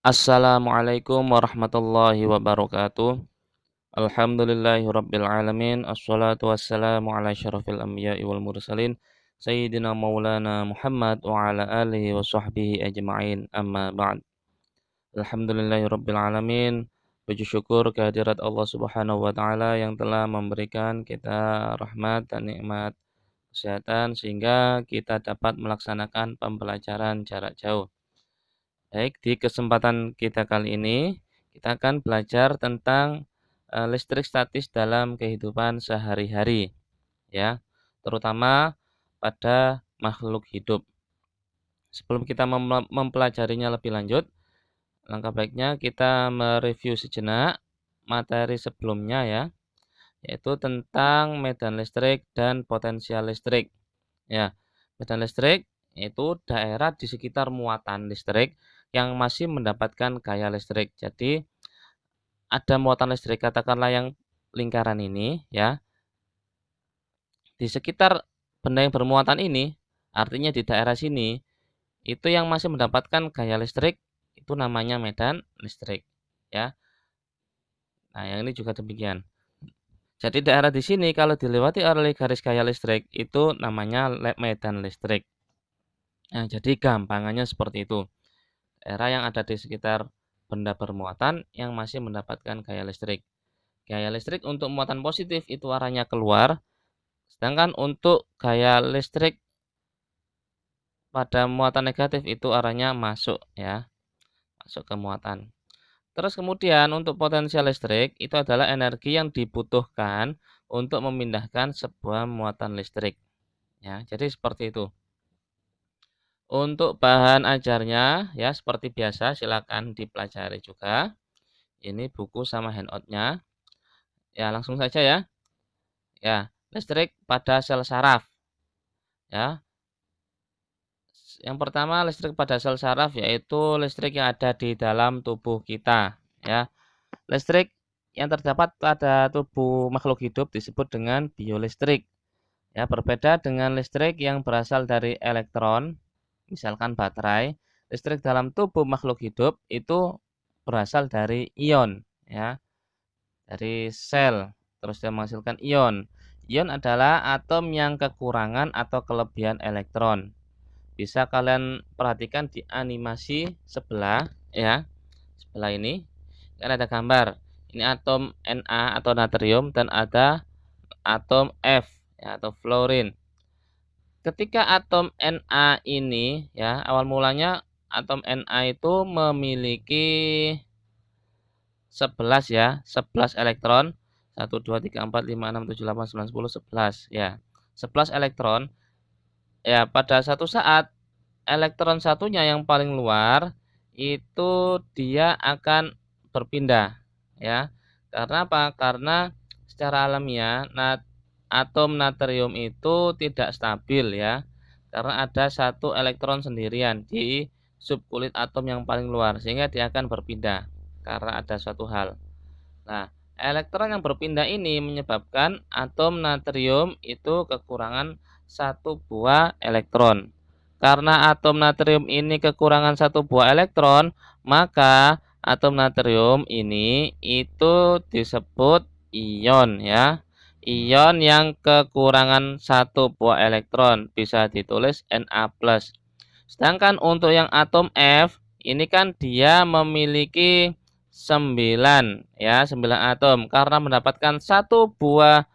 Assalamualaikum warahmatullahi wabarakatuh. Alhamdulillahirabbil alamin. Assalatu wassalamu ala asyrofil anbiya'i wal mursalin sayyidina maulana Muhammad wa ala alihi wa sahbihi ajma'in. Amma ba'd. Alhamdulillahirabbil alamin. Puji syukur kehadirat Allah Subhanahu wa taala yang telah memberikan kita rahmat dan nikmat kesehatan sehingga kita dapat melaksanakan pembelajaran jarak jauh. Baik, di kesempatan kita kali ini, kita akan belajar tentang listrik statis dalam kehidupan sehari-hari, ya, terutama pada makhluk hidup. Sebelum kita mempelajarinya lebih lanjut, langkah baiknya kita mereview sejenak materi sebelumnya ya, yaitu tentang medan listrik dan potensial listrik. Ya, medan listrik itu daerah di sekitar muatan listrik yang masih mendapatkan gaya listrik. Jadi ada muatan listrik katakanlah yang lingkaran ini ya. Di sekitar benda yang bermuatan ini, artinya di daerah sini, itu yang masih mendapatkan gaya listrik itu namanya medan listrik ya. Nah, yang ini juga demikian. Jadi daerah di sini kalau dilewati oleh garis gaya listrik itu namanya medan listrik. Nah, jadi gampangannya seperti itu. Daerah yang ada di sekitar benda bermuatan yang masih mendapatkan gaya listrik. Gaya listrik untuk muatan positif itu arahnya keluar, sedangkan untuk gaya listrik pada muatan negatif itu arahnya masuk ya, masuk ke muatan. Terus kemudian untuk potensial listrik itu adalah energi yang dibutuhkan untuk memindahkan sebuah muatan listrik. Ya, jadi seperti itu. Untuk bahan ajarnya ya seperti biasa silakan dipelajari juga. Ini buku sama handoutnya. Ya langsung saja ya. Ya, listrik pada sel saraf. Ya. Yang pertama listrik pada sel saraf yaitu listrik yang ada di dalam tubuh kita. Ya. Listrik yang terdapat pada tubuh makhluk hidup disebut dengan biolistrik. Ya, berbeda dengan listrik yang berasal dari elektron, misalkan baterai. Listrik dalam tubuh makhluk hidup itu berasal dari ion, ya, dari sel, terus dia menghasilkan ion. Ion adalah atom yang kekurangan atau kelebihan elektron. Bisa kalian perhatikan di animasi sebelah, ya, sebelah ini kan ada gambar. Ini atom Na atau natrium dan ada atom F ya, atau fluorine. Ketika atom Na ini ya, awal mulanya atom Na itu memiliki 11 ya, 11 elektron. 1 2 3 4 5 6 7 8 9 10 11 ya. 11 elektron. Ya, pada satu saat elektron satunya yang paling luar itu dia akan berpindah ya. Karena apa? Karena secara alamiah atom natrium itu tidak stabil ya. Karena ada satu elektron sendirian di subkulit atom yang paling luar sehingga dia akan berpindah karena ada suatu hal. Nah, elektron yang berpindah ini menyebabkan atom natrium itu kekurangan satu buah elektron. Karena atom natrium ini kekurangan satu buah elektron, maka atom natrium ini itu disebut ion ya. Ion yang kekurangan satu buah elektron bisa ditulis Na+. Sedangkan untuk yang atom F ini kan dia memiliki 9 ya, 9 atom. Karena mendapatkan satu buah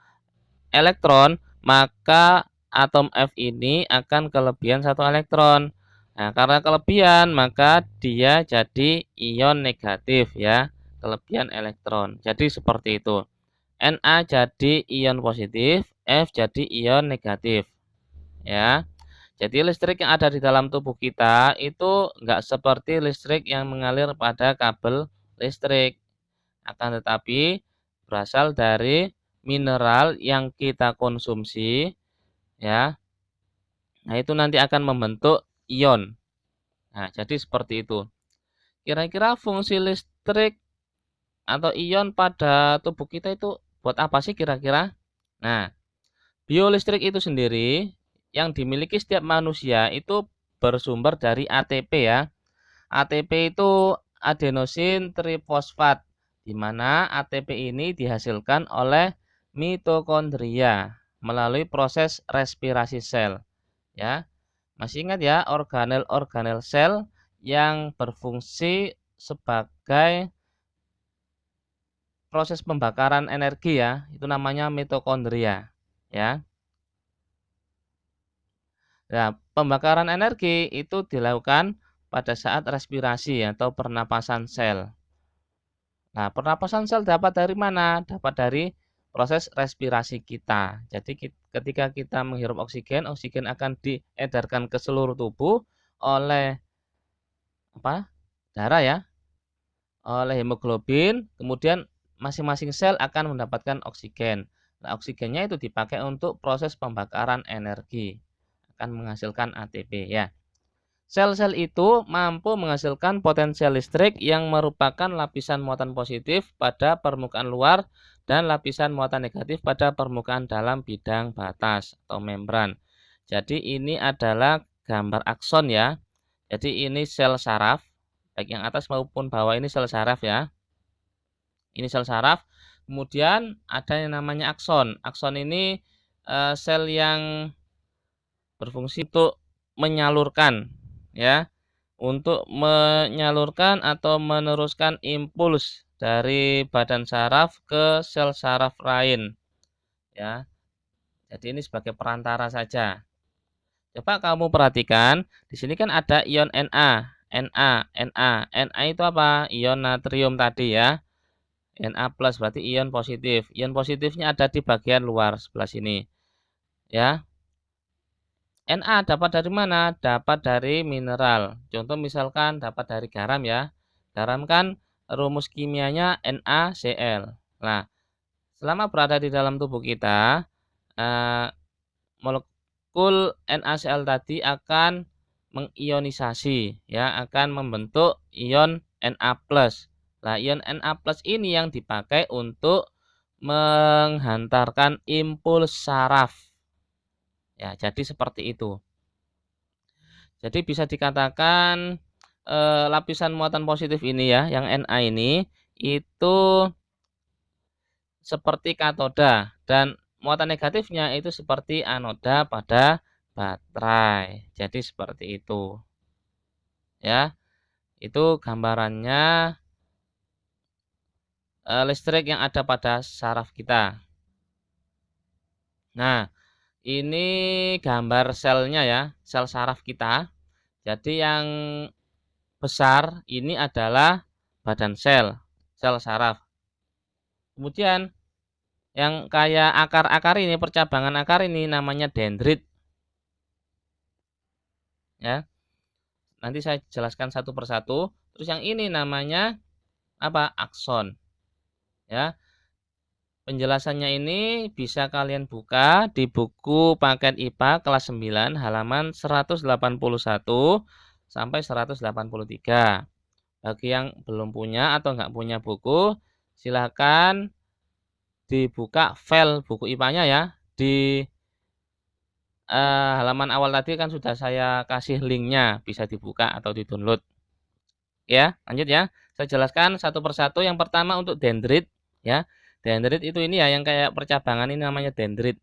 elektron, maka atom F ini akan kelebihan satu elektron. Nah, karena kelebihan maka dia jadi ion negatif ya, kelebihan elektron. Jadi seperti itu. Na jadi ion positif, F jadi ion negatif. Ya. Jadi listrik yang ada di dalam tubuh kita itu enggak seperti listrik yang mengalir pada kabel listrik. Akan tetapi berasal dari mineral yang kita konsumsi ya. Nah, itu nanti akan membentuk ion. Nah, jadi seperti itu. Kira-kira fungsi listrik atau ion pada tubuh kita itu buat apa sih kira-kira? Nah, biolistrik itu sendiri yang dimiliki setiap manusia itu bersumber dari ATP ya. ATP itu adenosin trifosfat, di mana ATP ini dihasilkan oleh mitokondria melalui proses respirasi sel. Ya, masih ingat ya organel-organel sel yang berfungsi sebagai proses pembakaran energi ya, itu namanya mitokondria. Ya. Nah, pembakaran energi itu dilakukan pada saat respirasi atau pernapasan sel. Nah, pernapasan sel dapat dari mana? Dapat dari proses respirasi kita. Jadi ketika kita menghirup oksigen, oksigen akan diedarkan ke seluruh tubuh oleh darah ya, oleh hemoglobin, kemudian masing-masing sel akan mendapatkan oksigen. Nah, oksigennya itu dipakai untuk proses pembakaran energi, akan menghasilkan ATP ya. Sel-sel itu mampu menghasilkan potensial listrik yang merupakan lapisan muatan positif pada permukaan luar dan lapisan muatan negatif pada permukaan dalam bidang batas atau membran. Jadi ini adalah gambar akson ya. Jadi ini sel saraf, baik yang atas maupun bawah ini sel saraf ya. Ini sel saraf. Kemudian ada yang namanya akson. Akson ini sel yang berfungsi untuk menyalurkan ya, untuk menyalurkan atau meneruskan impuls dari badan saraf ke sel saraf lain ya. Jadi ini sebagai perantara saja. Coba kamu perhatikan, di sini kan ada ion Na. Na itu apa? Ion natrium tadi ya. Na plus berarti ion positif. Ion positifnya ada di bagian luar sebelah sini. Ya. Na dapat dari mana? Dapat dari mineral. Contoh misalkan dapat dari garam ya. Garam kan rumus kimianya NaCl. Nah, selama berada di dalam tubuh kita, molekul NaCl tadi akan mengionisasi, ya, akan membentuk ion Na+. Nah, ion Na+ ini yang dipakai untuk menghantarkan impuls saraf. Ya, jadi seperti itu. Jadi bisa dikatakan lapisan muatan positif ini ya, yang Na ini itu seperti katoda dan muatan negatifnya itu seperti anoda pada baterai. Jadi seperti itu. Ya. Itu gambarannya listrik yang ada pada saraf kita. Nah, ini gambar selnya ya, sel saraf kita. Jadi yang besar ini adalah badan sel saraf. Kemudian yang kayak akar-akar ini, percabangan akar ini namanya dendrit. Ya. Nanti saya jelaskan satu persatu. Terus yang ini namanya apa? Akson. Ya. Penjelasannya ini bisa kalian buka di buku paket IPA kelas 9 halaman 181 sampai 183. Bagi yang belum punya atau nggak punya buku, silakan dibuka file buku IPA-nya ya. Di halaman awal tadi kan sudah saya kasih linknya, bisa dibuka atau di-download. Ya, lanjut ya. Saya jelaskan satu persatu. Yang pertama untuk dendrit ya. Dendrit itu ini ya yang kayak percabangan ini namanya dendrit.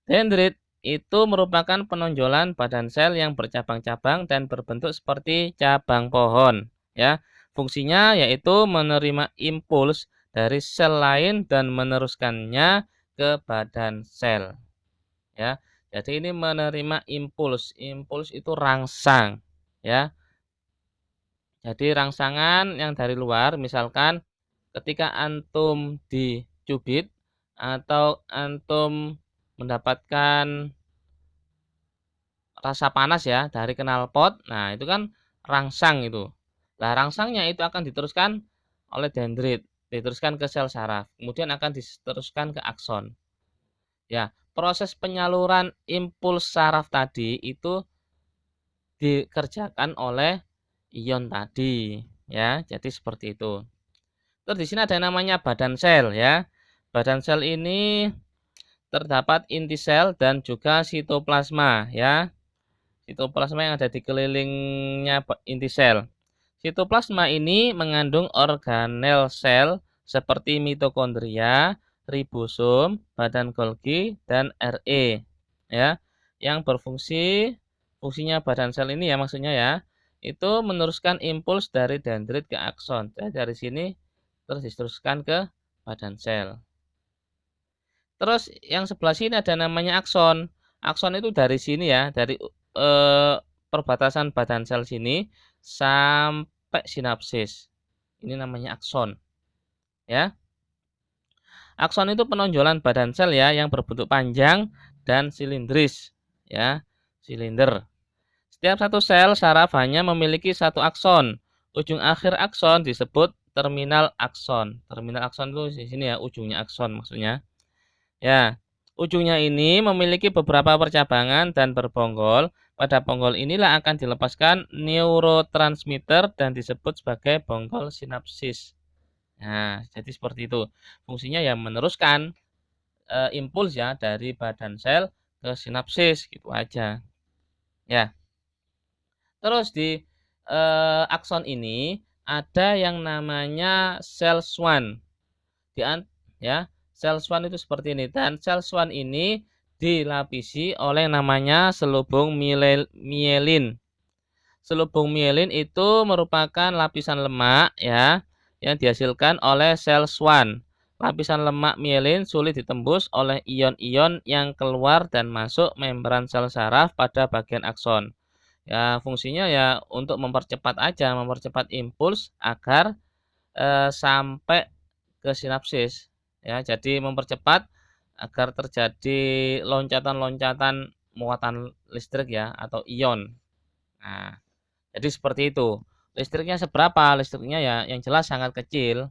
Dendrit itu merupakan penonjolan badan sel yang bercabang-cabang dan berbentuk seperti cabang pohon ya. Fungsinya yaitu menerima impuls dari sel lain dan meneruskannya ke badan sel. Ya. Jadi ini menerima impuls. Impuls itu rangsang ya. Jadi rangsangan yang dari luar, misalkan ketika antum dicubit atau antum mendapatkan rasa panas ya dari knalpot, nah itu kan rangsang itu. Nah, rangsangnya itu akan diteruskan oleh dendrit, diteruskan ke sel saraf, kemudian akan diteruskan ke akson. Ya, proses penyaluran impuls saraf tadi itu dikerjakan oleh ion tadi, ya. Jadi seperti itu. Terus di sini ada yang namanya badan sel ya. Badan sel ini terdapat inti sel dan juga sitoplasma ya. Sitoplasma yang ada di kelilingnya inti sel. Sitoplasma ini mengandung organel sel seperti mitokondria, ribosom, badan Golgi, dan RE, ya, yang fungsinya badan sel ini ya maksudnya ya, itu meneruskan impuls dari dendrit ke akson. Jadi dari sini terus diteruskan ke badan sel. Terus yang sebelah sini ada namanya akson. Akson itu dari sini ya, dari perbatasan badan sel sini sampai sinapsis. Ini namanya akson, ya. Akson itu penonjolan badan sel ya yang berbentuk panjang dan silindris, ya, silinder. Setiap satu sel saraf hanya memiliki satu akson. Ujung akhir akson disebut terminal akson. Terminal akson itu di sini ya, ujungnya akson maksudnya. Ya, ujungnya ini memiliki beberapa percabangan dan berbonggol. Pada bonggol inilah akan dilepaskan neurotransmitter dan disebut sebagai bonggol sinapsis. Nah, jadi seperti itu. Fungsinya ya meneruskan impuls ya dari badan sel ke sinapsis gitu aja. Ya. Terus di akson ini ada yang namanya sel Schwann. Ya, sel Schwann itu seperti ini dan sel Schwann ini dilapisi oleh namanya selubung mielin. Selubung mielin itu merupakan lapisan lemak ya yang dihasilkan oleh sel Schwann. Lapisan lemak mielin sulit ditembus oleh ion-ion yang keluar dan masuk membran sel saraf pada bagian akson. Ya, fungsinya ya untuk mempercepat aja, mempercepat impuls agar sampai ke sinapsis. Ya, jadi mempercepat agar terjadi loncatan-loncatan muatan listrik ya atau ion. Nah, jadi seperti itu. Listriknya seberapa? Listriknya ya yang jelas sangat kecil,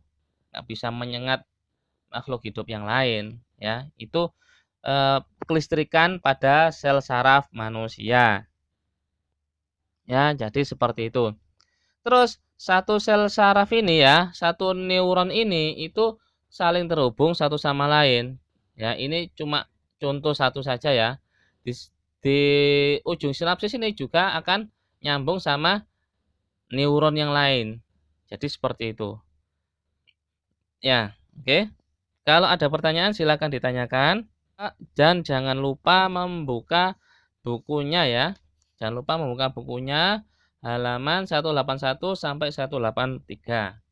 nggak bisa menyengat makhluk hidup yang lain. Ya, itu kelistrikan pada sel saraf manusia. Ya, jadi seperti itu. Terus satu sel saraf ini ya, satu neuron ini itu saling terhubung satu sama lain. Ya, ini cuma contoh satu saja ya. Di ujung sinapsis ini juga akan nyambung sama neuron yang lain. Jadi seperti itu. Ya, oke. Kalau ada pertanyaan silakan ditanyakan dan jangan lupa membuka bukunya ya. Jangan lupa membuka bukunya halaman 181 sampai 183.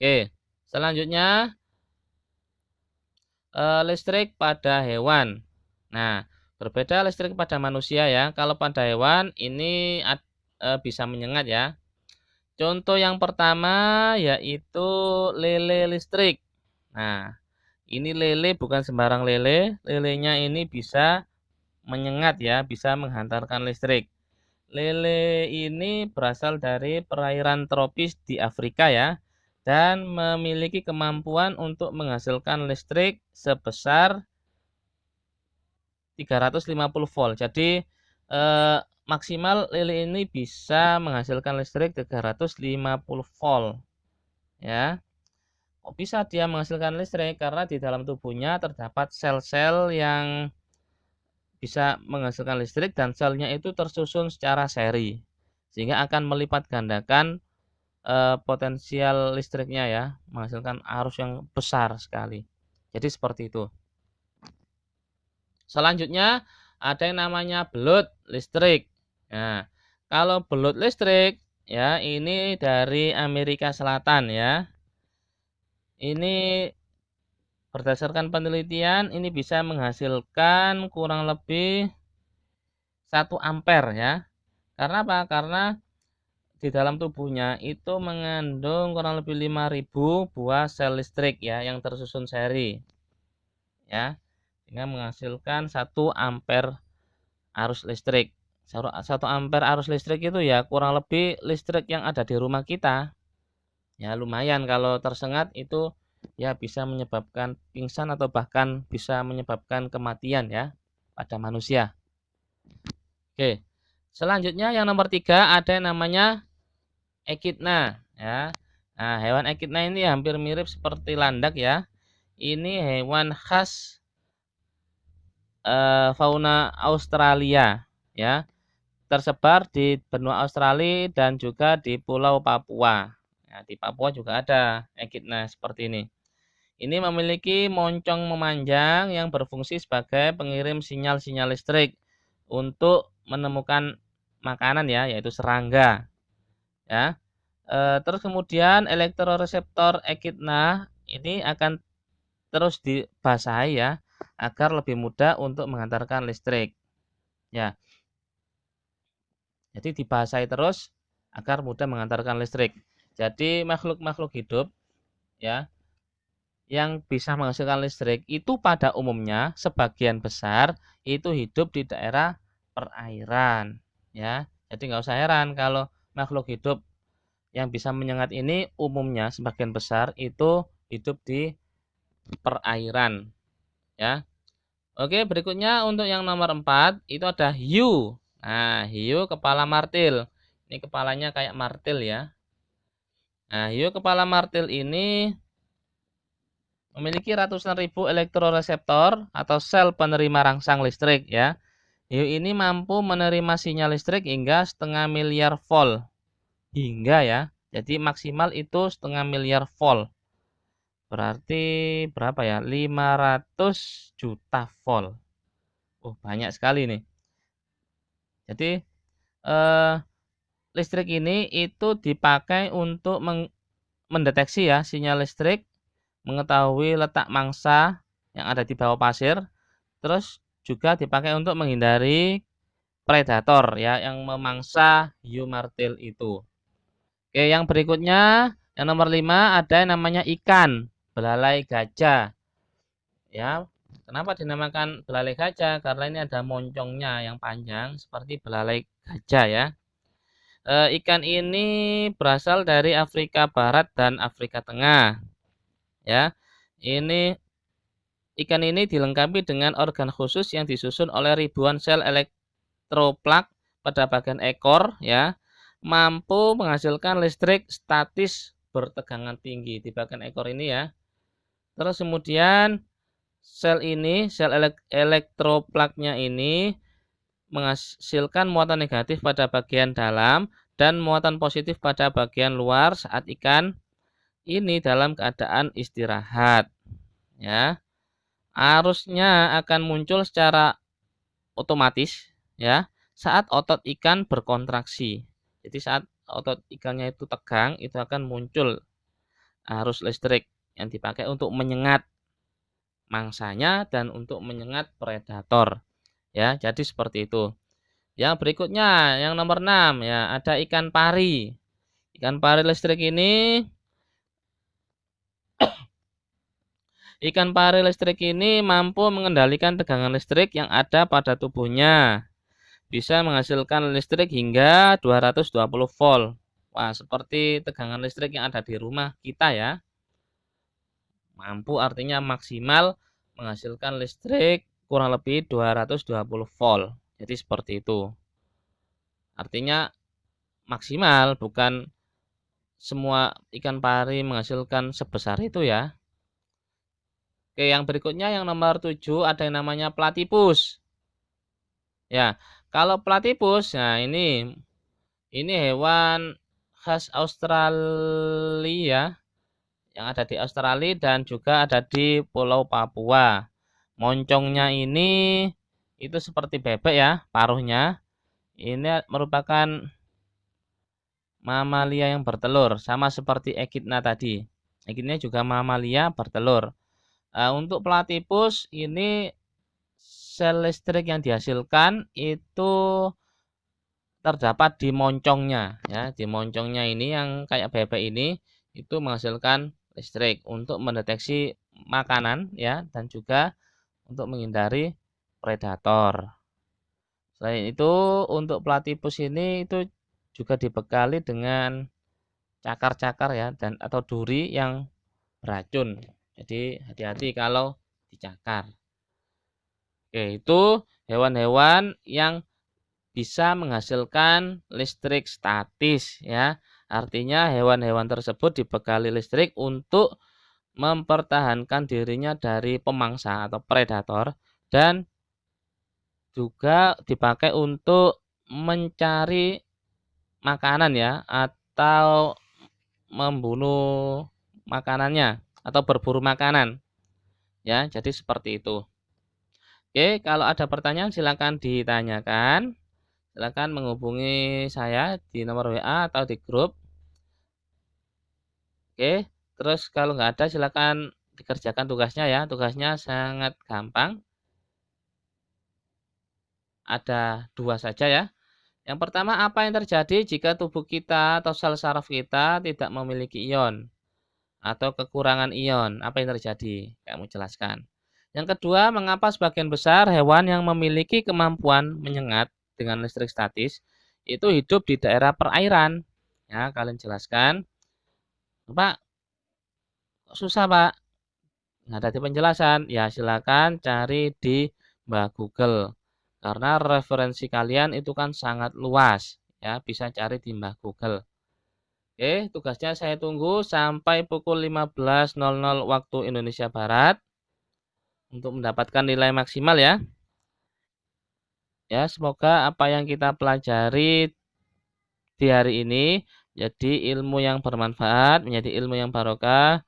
Oke. Selanjutnya listrik pada hewan. Nah, berbeda listrik pada manusia ya. Kalau pada hewan ini bisa menyengat ya. Contoh yang pertama yaitu lele listrik. Nah, ini lele bukan sembarang lele. Lelenya ini bisa menyengat ya, bisa menghantarkan listrik. Lele ini berasal dari perairan tropis di Afrika ya, dan memiliki kemampuan untuk menghasilkan listrik sebesar 350 volt. Jadi maksimal lele ini bisa menghasilkan listrik 350 volt. Ya. Kok bisa dia menghasilkan listrik? Karena di dalam tubuhnya terdapat sel-sel yang bisa menghasilkan listrik dan selnya itu tersusun secara seri. Sehingga akan melipat gandakan potensial listriknya ya, menghasilkan arus yang besar sekali. Jadi seperti itu. Selanjutnya ada yang namanya belut listrik. Nah, kalau belut listrik ya ini dari Amerika Selatan ya. Ini berdasarkan penelitian ini bisa menghasilkan kurang lebih 1 ampere ya. Karena apa? Karena di dalam tubuhnya itu mengandung kurang lebih 5.000 buah sel listrik ya yang tersusun seri. Ya. Sehingga menghasilkan 1 ampere arus listrik. 1 ampere arus listrik itu ya kurang lebih listrik yang ada di rumah kita. Ya lumayan kalau tersengat itu ya bisa menyebabkan pingsan atau bahkan bisa menyebabkan kematian ya pada manusia. Oke. Selanjutnya yang nomor 3 ada yang namanya ekidna ya. Nah, hewan ekidna ini hampir mirip seperti landak ya. Ini hewan khas fauna Australia ya. tersebar di benua Australia dan juga di Pulau Papua. Nah, di Papua juga ada Echidna seperti ini. Ini memiliki moncong memanjang yang berfungsi sebagai pengirim sinyal-sinyal listrik untuk menemukan makanan ya, yaitu serangga. Ya. Terus kemudian elektroreseptor Echidna ini akan terus dibasahi ya, agar lebih mudah untuk mengantarkan listrik. Ya. Jadi dibasahi terus agar mudah mengantarkan listrik. Jadi makhluk-makhluk hidup ya yang bisa menghasilkan listrik itu pada umumnya sebagian besar itu hidup di daerah perairan ya. Jadi nggak usah heran kalau makhluk hidup yang bisa menyengat ini umumnya sebagian besar itu hidup di perairan ya. Oke, berikutnya untuk yang nomor 4 itu ada hiu. Nah, hiu kepala martil. Ini kepalanya kayak martil ya. Nah, hiu kepala martil ini memiliki ratusan ribu elektroreseptor atau sel penerima rangsang listrik ya. Hiu ini mampu menerima sinyal listrik hingga 0,5 miliar volt. Hingga ya. Jadi maksimal itu 0,5 miliar volt. Berarti berapa ya? 500 juta volt. Oh, banyak sekali nih. Jadi listrik ini itu dipakai untuk mendeteksi ya sinyal listrik, mengetahui letak mangsa yang ada di bawah pasir, terus juga dipakai untuk menghindari predator ya yang memangsa hiu martil itu. Oke, yang berikutnya yang nomor 5 ada yang namanya ikan belalai gajah. Ya, kenapa dinamakan belalai gajah? Karena ini ada moncongnya yang panjang seperti belalai gajah ya. Ikan ini berasal dari Afrika Barat dan Afrika Tengah. Ya, ikan ini dilengkapi dengan organ khusus yang disusun oleh ribuan sel elektroplag pada bagian ekor, ya, mampu menghasilkan listrik statis bertegangan tinggi di bagian ekor ini ya. Terus kemudian sel elektroplagnya ini menghasilkan muatan negatif pada bagian dalam dan muatan positif pada bagian luar saat ikan ini dalam keadaan istirahat. Ya, arusnya akan muncul secara otomatis ya saat otot ikan berkontraksi. Jadi saat otot ikannya itu tegang, itu akan muncul arus listrik yang dipakai untuk menyengat mangsanya dan untuk menyengat predator. Ya, jadi seperti itu. Yang berikutnya, yang nomor 6 ya, ada ikan pari. Ikan pari listrik ini mampu mengendalikan tegangan listrik yang ada pada tubuhnya. Bisa menghasilkan listrik hingga 220 volt. Wah, seperti tegangan listrik yang ada di rumah kita ya. Mampu artinya maksimal menghasilkan listrik kurang lebih 220 volt. Jadi seperti itu. Artinya maksimal, bukan semua ikan pari menghasilkan sebesar itu ya. Oke, yang berikutnya yang nomor 7 ada yang namanya platypus. Ya, kalau platypus, nah ini hewan khas Australia yang ada di Australia dan juga ada di Pulau Papua. Moncongnya ini itu seperti bebek ya, paruhnya. Ini merupakan mamalia yang bertelur, sama seperti echidna tadi. Echidna juga mamalia bertelur. Untuk platypus ini sel listrik yang dihasilkan itu terdapat di moncongnya ya. Di moncongnya ini yang kayak bebek ini itu menghasilkan listrik untuk mendeteksi makanan ya dan juga untuk menghindari predator. Selain itu untuk platypus ini itu juga dibekali dengan cakar-cakar ya dan atau duri yang beracun. Jadi hati-hati kalau dicakar. Oke, itu hewan-hewan yang bisa menghasilkan listrik statis ya. Artinya hewan-hewan tersebut dibekali listrik untuk mempertahankan dirinya dari pemangsa atau predator dan juga dipakai untuk mencari makanan ya, atau membunuh makanannya atau berburu makanan ya. Jadi seperti itu. Oke, kalau ada pertanyaan silakan ditanyakan. Silakan menghubungi saya di nomor WA atau di grup. Oke, terus kalau nggak ada silakan dikerjakan tugasnya ya. Tugasnya sangat gampang. Ada dua saja ya. Yang pertama, apa yang terjadi jika tubuh kita atau sel saraf kita tidak memiliki ion atau kekurangan ion? Apa yang terjadi? Kamu jelaskan. Yang kedua, mengapa sebagian besar hewan yang memiliki kemampuan menyengat dengan listrik statis itu hidup di daerah perairan? Ya, kalian jelaskan. Pak, susah Pak. Nggak ada penjelasan. Ya, silakan cari di Mbah Google. Karena referensi kalian itu kan sangat luas. Ya, bisa cari di Mbah Google. Oke, tugasnya saya tunggu sampai pukul 15.00 waktu Indonesia Barat untuk mendapatkan nilai maksimal ya. Ya, semoga apa yang kita pelajari di hari ini jadi ilmu yang bermanfaat, menjadi ilmu yang barokah.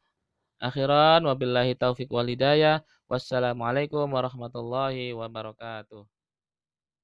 Akhiran wabillahi taufik walhidayah. Wassalamualaikum warahmatullahi wabarakatuh.